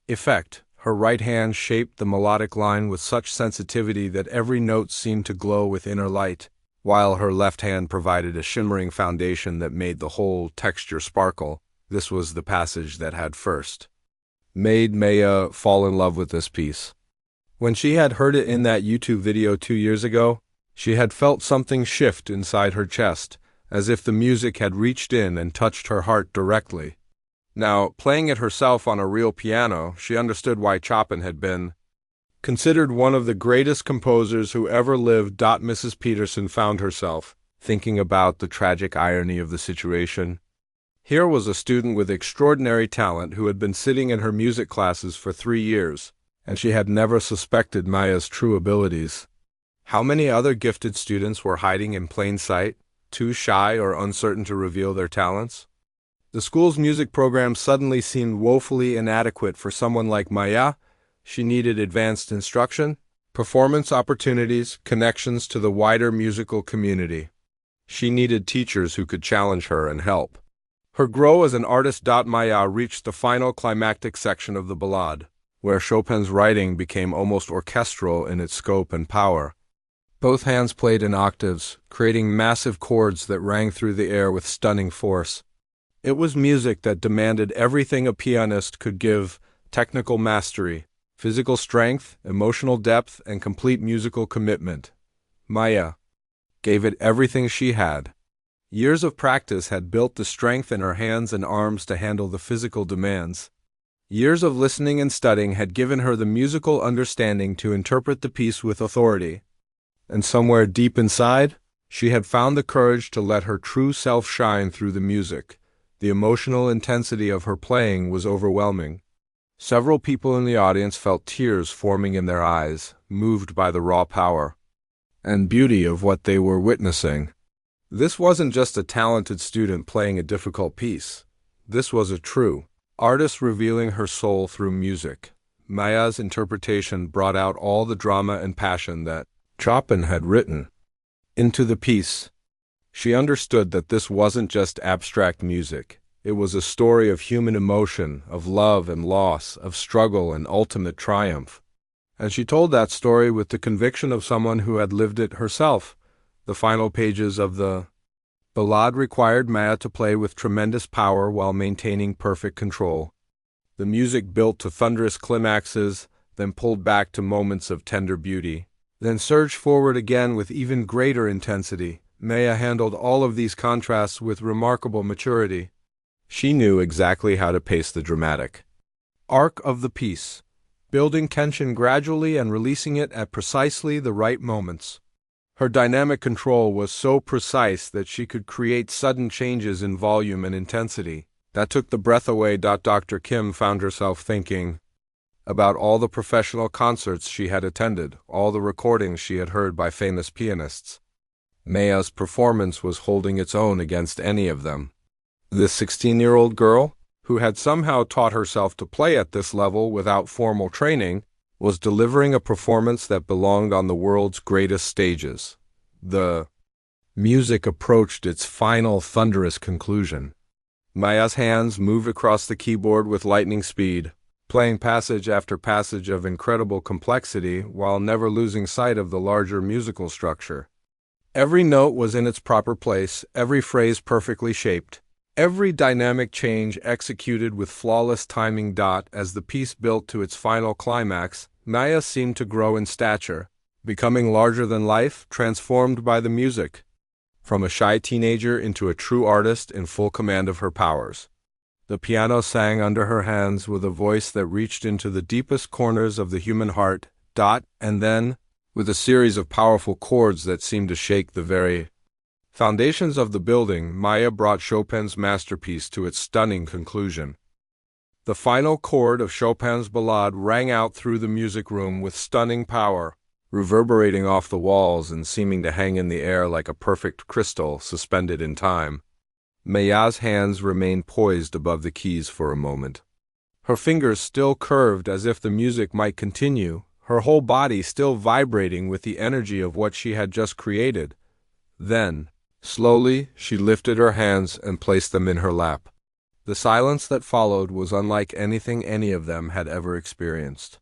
effect. Her right hand shaped the melodic line with such sensitivity that every note seemed to glow with inner light, while her left hand provided a shimmering foundation that made the whole texture sparkle. This was the passage that had first made Maya fall in love with this piece. When she had heard it in that YouTube video 2 years ago, she had felt something shift inside her chest, as if the music had reached in and touched her heart directly. Now, playing it herself on a real piano, she understood why Chopin had been considered one of the greatest composers who ever lived. Mrs. Peterson found herself thinking about the tragic irony of the situation. Here was a student with extraordinary talent who had been sitting in her music classes for 3 years, and she had never suspected Maya's true abilities. How many other gifted students were hiding in plain sight, too shy or uncertain to reveal their talents? The school's music program suddenly seemed woefully inadequate for someone like Maya. She needed advanced instruction, performance opportunities, connections to the wider musical community. She needed teachers who could challenge her and help her grow as an artist. Maya reached the final climactic section of the ballade, where Chopin's writing became almost orchestral in its scope and power. Both hands played in octaves, creating massive chords that rang through the air with stunning force. It was music that demanded everything a pianist could give: technical mastery, physical strength, emotional depth, and complete musical commitment. Maya gave it everything she had. Years of practice had built the strength in her hands and arms to handle the physical demands. Years of listening and studying had given her the musical understanding to interpret the piece with authority. And somewhere deep inside, she had found the courage to let her true self shine through the music. The emotional intensity of her playing was overwhelming. Several people in the audience felt tears forming in their eyes, moved by the raw power and beauty of what they were witnessing. This wasn't just a talented student playing a difficult piece. This was a true artist revealing her soul through music. Maya's interpretation brought out all the drama and passion that Chopin had written into the piece. She understood that this wasn't just abstract music. It was a story of human emotion, of love and loss, of struggle and ultimate triumph. And she told that story with the conviction of someone who had lived it herself. The final pages of the ballade required Maya to play with tremendous power while maintaining perfect control. The music built to thunderous climaxes, then pulled back to moments of tender beauty, then surged forward again with even greater intensity. Maya handled all of these contrasts with remarkable maturity. She knew exactly how to pace the dramatic arc of the piece, building tension gradually and releasing it at precisely the right moments. Her dynamic control was so precise that she could create sudden changes in volume and intensity that took the breath away. Dr. Kim found herself thinking about all the professional concerts she had attended, all the recordings she had heard by famous pianists. Maya's performance was holding its own against any of them. This 16-year-old girl, who had somehow taught herself to play at this level without formal training, was delivering a performance that belonged on the world's greatest stages. The music approached its final thunderous conclusion. Maya's hands moved across the keyboard with lightning speed, playing passage after passage of incredible complexity while never losing sight of the larger musical structure. Every note was in its proper place, every phrase perfectly shaped, every dynamic change executed with flawless timing. As the piece built to its final climax, Maya seemed to grow in stature, becoming larger than life, transformed by the music. From a shy teenager into a true artist in full command of her powers. The piano sang under her hands with a voice that reached into the deepest corners of the human heart. And then, with a series of powerful chords that seemed to shake the very foundations of the building, Maya brought Chopin's masterpiece to its stunning conclusion. The final chord of Chopin's Ballade rang out through the music room with stunning power, reverberating off the walls and seeming to hang in the air like a perfect crystal suspended in time. Maya's hands remained poised above the keys for a moment. Her fingers still curved as if the music might continue, her whole body still vibrating with the energy of what she had just created. Then, slowly, she lifted her hands and placed them in her lap. The silence that followed was unlike anything any of them had ever experienced.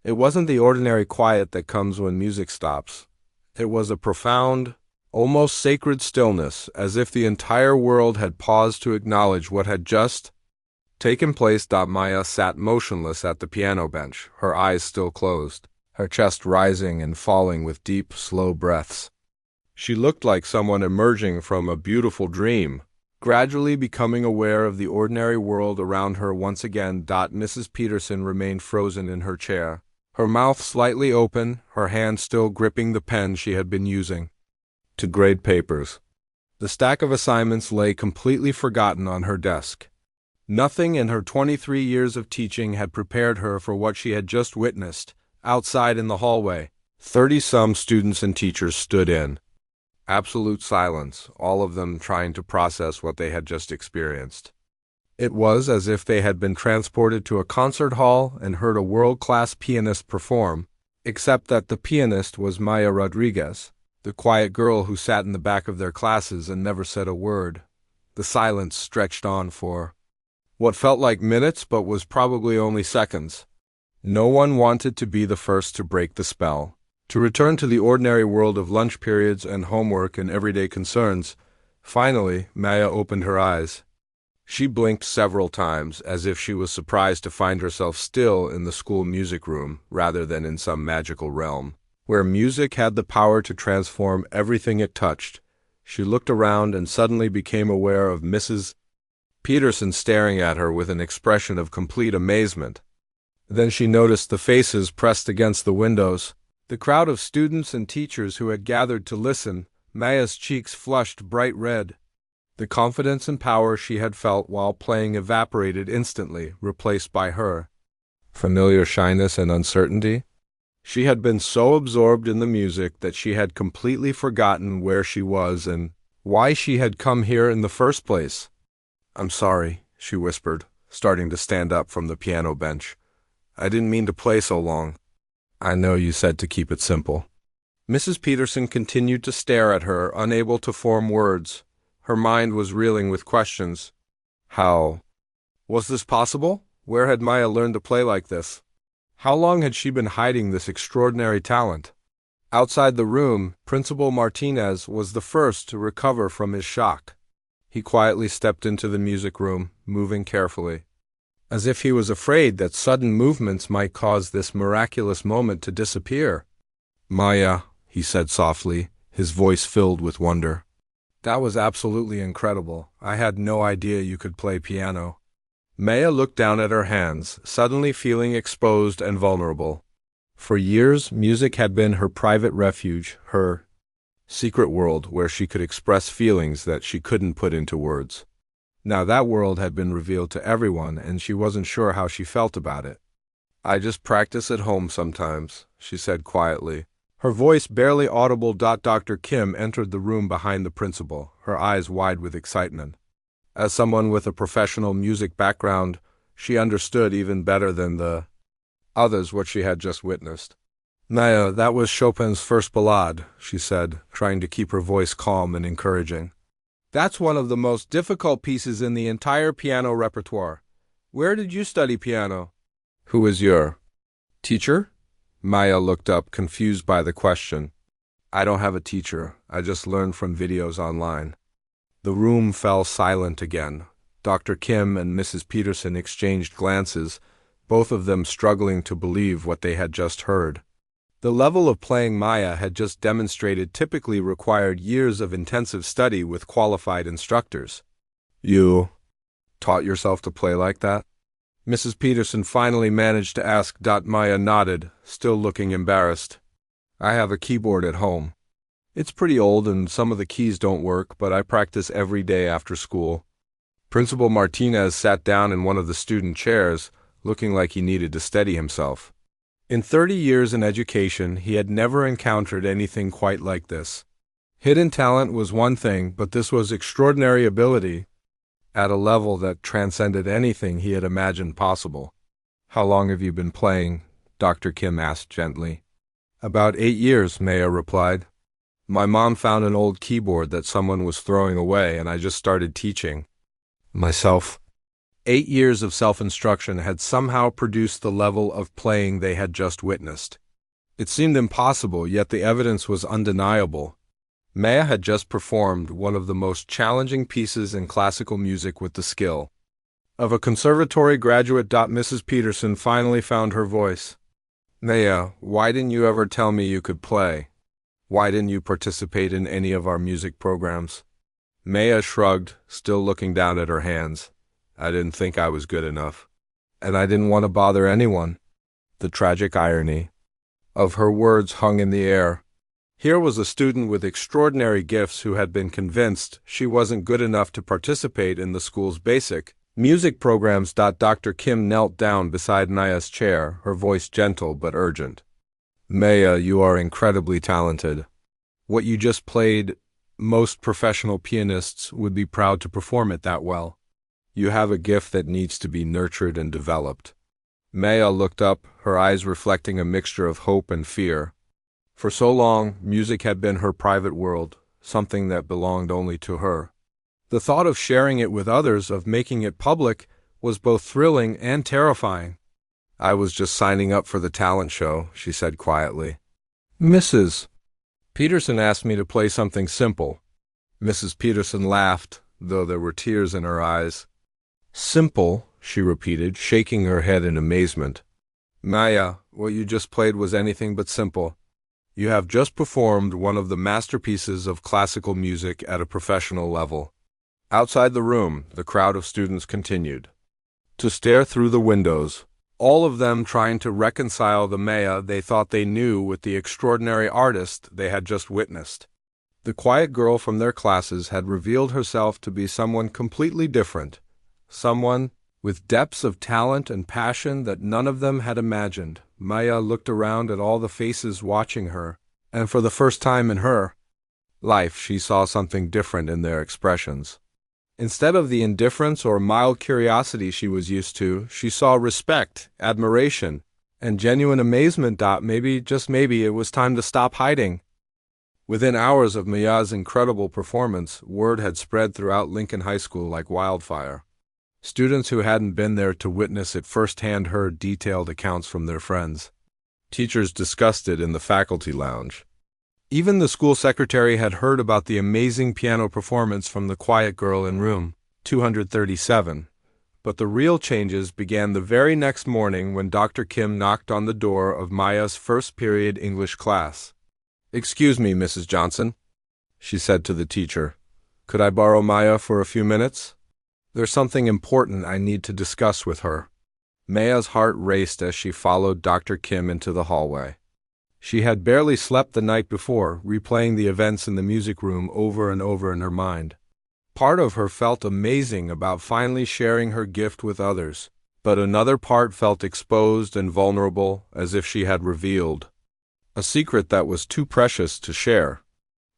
It wasn't the ordinary quiet that comes when music stops. It was a profound, almost sacred stillness, as if the entire world had paused to acknowledge what had just taken place. Maya sat motionless at the piano bench, her eyes still closed, her chest rising and falling with deep, slow breaths. She looked like someone emerging from a beautiful dream, gradually becoming aware of the ordinary world around her once again. Mrs. Peterson remained frozen in her chair, her mouth slightly open, her hand still gripping the pen she had been using to grade papers. The stack of assignments lay completely forgotten on her desk. Nothing in her 23 years of teaching had prepared her for what she had just witnessed. Outside in the hallway, 30-some students and teachers stood in absolute silence, all of them trying to process what they had just experienced. It was as if they had been transported to a concert hall and heard a world-class pianist perform, except that the pianist was Maya Rodriguez, the quiet girl who sat in the back of their classes and never said a word. The silence stretched on for what felt like minutes but was probably only seconds. No one wanted to be the first to break the spell, to return to the ordinary world of lunch periods and homework and everyday concerns. Finally, Maya opened her eyes. She blinked several times, as if she was surprised to find herself still in the school music room rather than in some magical realm, where music had the power to transform everything it touched. She looked around and suddenly became aware of Mrs. Peterson staring at her with an expression of complete amazement. Then she noticed the faces pressed against the windows, the crowd of students and teachers who had gathered to listen. Maya's cheeks flushed bright red. The confidence and power she had felt while playing evaporated instantly, replaced by her familiar shyness and uncertainty. She had been so absorbed in the music that she had completely forgotten where she was and why she had come here in the first place. "I'm sorry," she whispered, starting to stand up from the piano bench. "I didn't mean to play so long." "I know you said to keep it simple." Mrs. Peterson continued to stare at her, unable to form words. Her mind was reeling with questions. How was this possible? Where had Maya learned to play like this? How long had she been hiding this extraordinary talent? Outside the room, Principal Martinez was the first to recover from his shock. He quietly stepped into the music room, moving carefully, as if he was afraid that sudden movements might cause this miraculous moment to disappear. "Maya," he said softly, his voice filled with wonder. "That was absolutely incredible. I had no idea you could play piano." Maya looked down at her hands, suddenly feeling exposed and vulnerable. For years, music had been her private refuge, her secret world where she could express feelings that she couldn't put into words. Now that world had been revealed to everyone, and she wasn't sure how she felt about it. "I just practice at home sometimes," she said quietly, her voice barely audible. Dr. Kim entered the room behind the principal, her eyes wide with excitement. As someone with a professional music background, she understood even better than the others what she had just witnessed. "Maya, that was Chopin's first ballade," she said, trying to keep her voice calm and encouraging. "That's one of the most difficult pieces in the entire piano repertoire. Where did you study piano?" "Who is your teacher?" Maya looked up, confused by the question. "I don't have a teacher. I just learned from videos online." The room fell silent again. Dr. Kim and Mrs. Peterson exchanged glances, both of them struggling to believe what they had just heard. The level of playing Maya had just demonstrated typically required years of intensive study with qualified instructors. "You taught yourself to play like that?" Mrs. Peterson finally managed to ask. Maya nodded, still looking embarrassed. "I have a keyboard at home. It's pretty old and some of the keys don't work, but I practice every day after school." Principal Martinez sat down in one of the student chairs, looking like he needed to steady himself. In 30 years in education, he had never encountered anything quite like this. Hidden talent was one thing, but this was extraordinary ability at a level that transcended anything he had imagined possible. "How long have you been playing?" Dr. Kim asked gently. "About 8 years," Maya replied. "My mom found an old keyboard that someone was throwing away, and I just started teaching myself." 8 years of self-instruction had somehow produced the level of playing they had just witnessed. It seemed impossible, yet the evidence was undeniable. Maya had just performed one of the most challenging pieces in classical music with the skill of a conservatory graduate. Mrs. Peterson finally found her voice. "Maya, why didn't you ever tell me you could play? Why didn't you participate in any of our music programs?" Maya shrugged, still looking down at her hands. "I didn't think I was good enough. And I didn't want to bother anyone." The tragic irony of her words hung in the air. Here was a student with extraordinary gifts who had been convinced she wasn't good enough to participate in the school's basic music programs. Dr. Kim knelt down beside Maya's chair, her voice gentle but urgent. "Maya, you are incredibly talented. What you just played, most professional pianists would be proud to perform it that well. You have a gift that needs to be nurtured and developed." Maya looked up, her eyes reflecting a mixture of hope and fear. For so long, music had been her private world, something that belonged only to her. The thought of sharing it with others, of making it public, was both thrilling and terrifying. "I was just signing up for the talent show," she said quietly. "Mrs. Peterson asked me to play something simple." Mrs. Peterson laughed, though there were tears in her eyes. "Simple," she repeated, shaking her head in amazement. "Maya, what you just played was anything but simple. You have just performed one of the masterpieces of classical music at a professional level." Outside the room, the crowd of students continued to stare through the windows, all of them trying to reconcile the Maya they thought they knew with the extraordinary artist they had just witnessed. The quiet girl from their classes had revealed herself to be someone completely different, someone with depths of talent and passion that none of them had imagined. Maya looked around at all the faces watching her, and for the first time in her life she saw something different in their expressions. Instead of the indifference or mild curiosity she was used to, she saw respect, admiration, and genuine amazement. Maybe, just maybe, it was time to stop hiding. Within hours of Maya's incredible performance, word had spread throughout Lincoln High School like wildfire. Students who hadn't been there to witness it firsthand heard detailed accounts from their friends. Teachers discussed it in the faculty lounge. Even the school secretary had heard about the amazing piano performance from the quiet girl in room 237. But the real changes began the very next morning when Dr. Kim knocked on the door of Maya's first period English class. "Excuse me, Mrs. Johnson," she said to the teacher. "Could I borrow Maya for a few minutes? There's something important I need to discuss with her." Maya's heart raced as she followed Dr. Kim into the hallway. She had barely slept the night before, replaying the events in the music room over and over in her mind. Part of her felt amazing about finally sharing her gift with others, but another part felt exposed and vulnerable, as if she had revealed a secret that was too precious to share.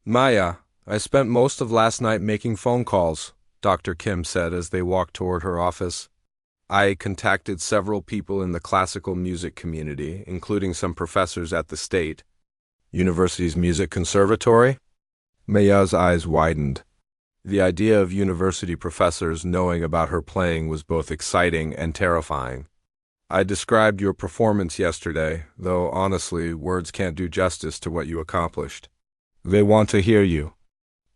"Maya, I spent most of last night making phone calls," Dr. Kim said as they walked toward her office. "I contacted several people in the classical music community, including some professors at the State University's Music Conservatory." Maya's eyes widened. The idea of university professors knowing about her playing was both exciting and terrifying. "I described your performance yesterday, though honestly, words can't do justice to what you accomplished. They want to hear you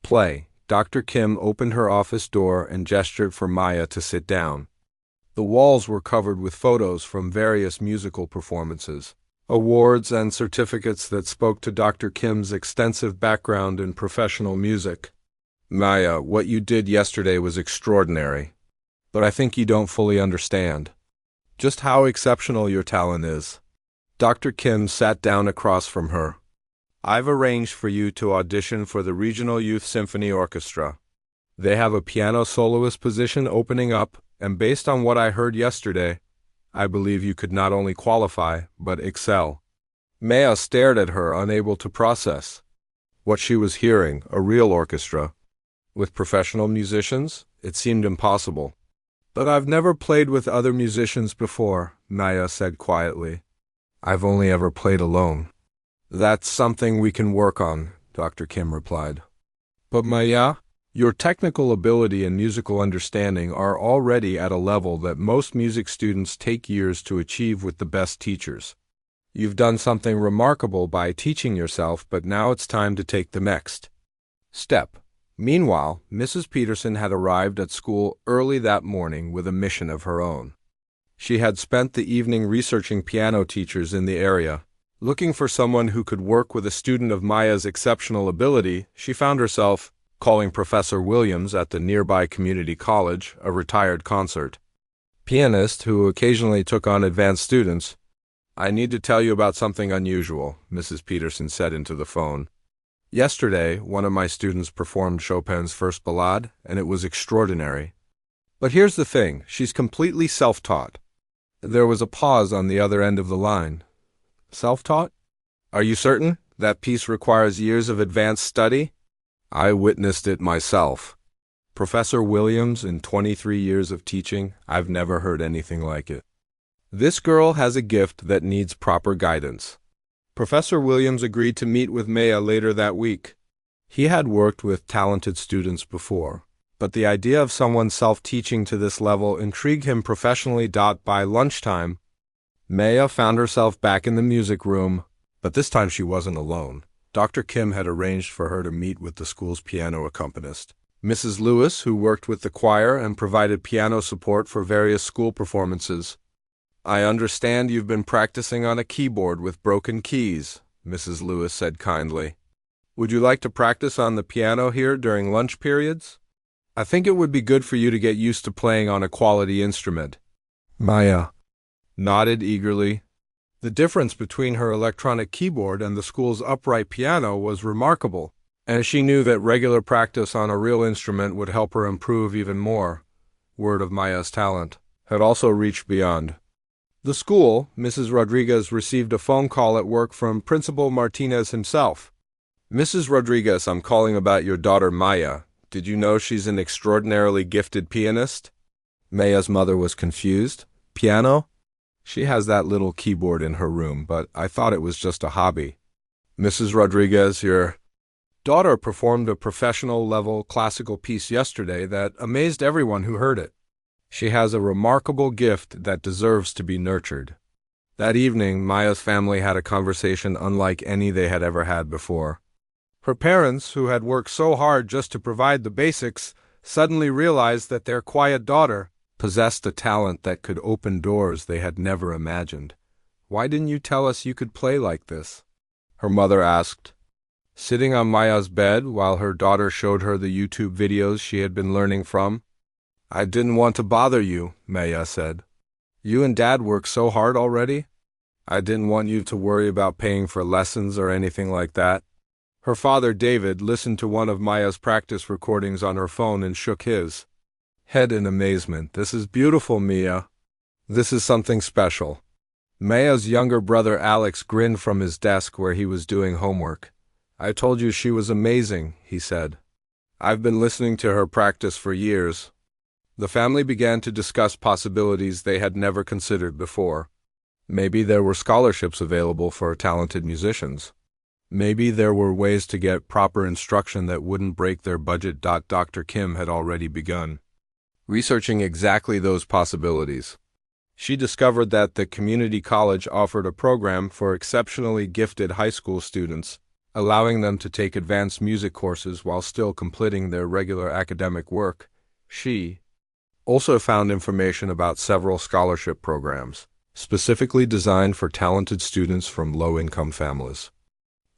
play." Dr. Kim opened her office door and gestured for Maya to sit down. The walls were covered with photos from various musical performances, awards and certificates that spoke to Dr. Kim's extensive background in professional music. "Maya, what you did yesterday was extraordinary, but I think you don't fully understand just how exceptional your talent is." Dr. Kim sat down across from her. "I've arranged for you to audition for the Regional Youth Symphony Orchestra. They have a piano soloist position opening up, and based on what I heard yesterday, I believe you could not only qualify, but excel." Maya stared at her, unable to process what she was hearing. A real orchestra with professional musicians? It seemed impossible. "But I've never played with other musicians before," Maya said quietly. "I've only ever played alone." "That's something we can work on," Dr. Kim replied. "But Maya, your technical ability and musical understanding are already at a level that most music students take years to achieve with the best teachers. You've done something remarkable by teaching yourself, but now it's time to take the next step." Meanwhile, Mrs. Peterson had arrived at school early that morning with a mission of her own. She had spent the evening researching piano teachers in the area. Looking for someone who could work with a student of Maya's exceptional ability, she found herself calling Professor Williams at the nearby community college, a retired concert pianist who occasionally took on advanced students. "I need to tell you about something unusual," Mrs. Peterson said into the phone. "Yesterday, one of my students performed Chopin's First Ballade, and it was extraordinary. But here's the thing, she's completely self-taught." There was a pause on the other end of the line. "Self-taught? Are you certain? That piece requires years of advanced study?" "I witnessed it myself. Professor Williams, in 23 years of teaching, I've never heard anything like it. This girl has a gift that needs proper guidance." Professor Williams agreed to meet with Maya later that week. He had worked with talented students before, but the idea of someone self-teaching to this level intrigued him professionally. By lunchtime, Maya found herself back in the music room, but this time she wasn't alone. Dr. Kim had arranged for her to meet with the school's piano accompanist, Mrs. Lewis, who worked with the choir and provided piano support for various school performances. "I understand you've been practicing on a keyboard with broken keys," Mrs. Lewis said kindly. "Would you like to practice on the piano here during lunch periods? I think it would be good for you to get used to playing on a quality instrument." Maya nodded eagerly. The difference between her electronic keyboard and the school's upright piano was remarkable, and she knew that regular practice on a real instrument would help her improve even more. Word of Maya's talent had also reached beyond the school. Mrs. Rodriguez received a phone call at work from Principal Martinez himself. "Mrs. Rodriguez, I'm calling about your daughter Maya. Did you know she's an extraordinarily gifted pianist?" Maya's mother was confused. "Piano? She has that little keyboard in her room, but I thought it was just a hobby." "Mrs. Rodriguez, your daughter performed a professional-level classical piece yesterday that amazed everyone who heard it. She has a remarkable gift that deserves to be nurtured." That evening, Maya's family had a conversation unlike any they had ever had before. Her parents, who had worked so hard just to provide the basics, suddenly realized that their quiet daughter possessed a talent that could open doors they had never imagined. "Why didn't you tell us you could play like this?" her mother asked, sitting on Maya's bed while her daughter showed her the YouTube videos she had been learning from. "I didn't want to bother you," Maya said. "You and Dad work so hard already. I didn't want you to worry about paying for lessons or anything like that." Her father, David, listened to one of Maya's practice recordings on her phone and shook his head in amazement. "This is beautiful, Maya. This is something special." Maya's younger brother, Alex, grinned from his desk where he was doing homework. "I told you she was amazing," he said. "I've been listening to her practice for years." The family began to discuss possibilities they had never considered before. Maybe there were scholarships available for talented musicians. Maybe there were ways to get proper instruction that wouldn't break their budget. Dr. Kim had already begun researching exactly those possibilities. She discovered that the community college offered a program for exceptionally gifted high school students, allowing them to take advanced music courses while still completing their regular academic work. She also found information about several scholarship programs, specifically designed for talented students from low-income families.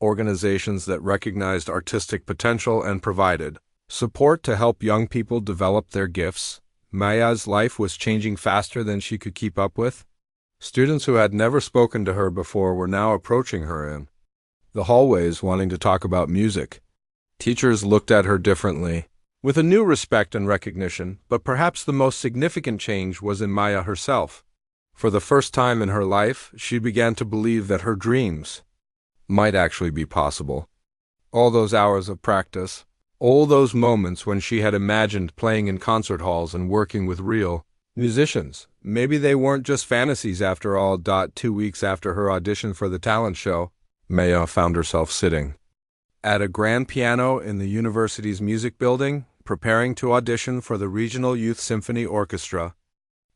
Organizations that recognized artistic potential and provided support to help young people develop their gifts. Maya's life was changing faster than she could keep up with. Students who had never spoken to her before were now approaching her in the hallways wanting to talk about music. Teachers looked at her differently. with a new respect and recognition, but perhaps the most significant change was in Maya herself. For the first time in her life, she began to believe that her dreams might actually be possible. All those hours of practice, all those moments when she had imagined playing in concert halls and working with real musicians, maybe they weren't just fantasies after all. 2 weeks after her audition for the talent show, Maya found herself sitting at a grand piano in the university's music building, preparing to audition for the Regional Youth Symphony Orchestra.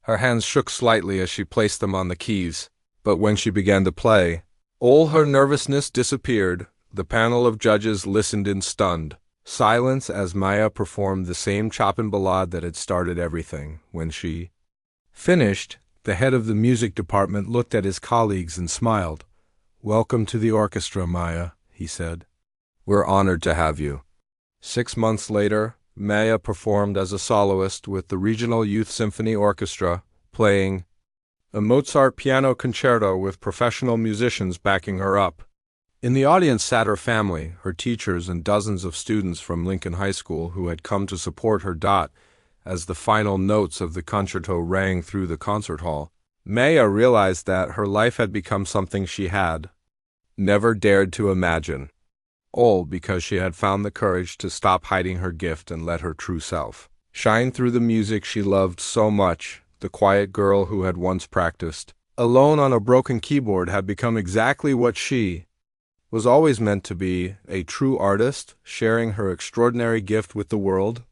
Her hands shook slightly as she placed them on the keys, but when she began to play, all her nervousness disappeared. The panel of judges listened in stunned silence as Maya performed the same Chopin ballade that had started everything. When she finished, the head of the music department looked at his colleagues and smiled. "Welcome to the orchestra, Maya," he said. "We're honored to have you." 6 months later, Maya performed as a soloist with the Regional Youth Symphony Orchestra, playing a Mozart piano concerto with professional musicians backing her up. In the audience sat her family, her teachers, and dozens of students from Lincoln High School who had come to support her. As the final notes of the concerto rang through the concert hall, Maya realized that her life had become something she had never dared to imagine. All because she had found the courage to stop hiding her gift and let her true self shine through the music she loved so much. The quiet girl who had once practiced alone on a broken keyboard had become exactly what she was always meant to be, a true artist, sharing her extraordinary gift with the world.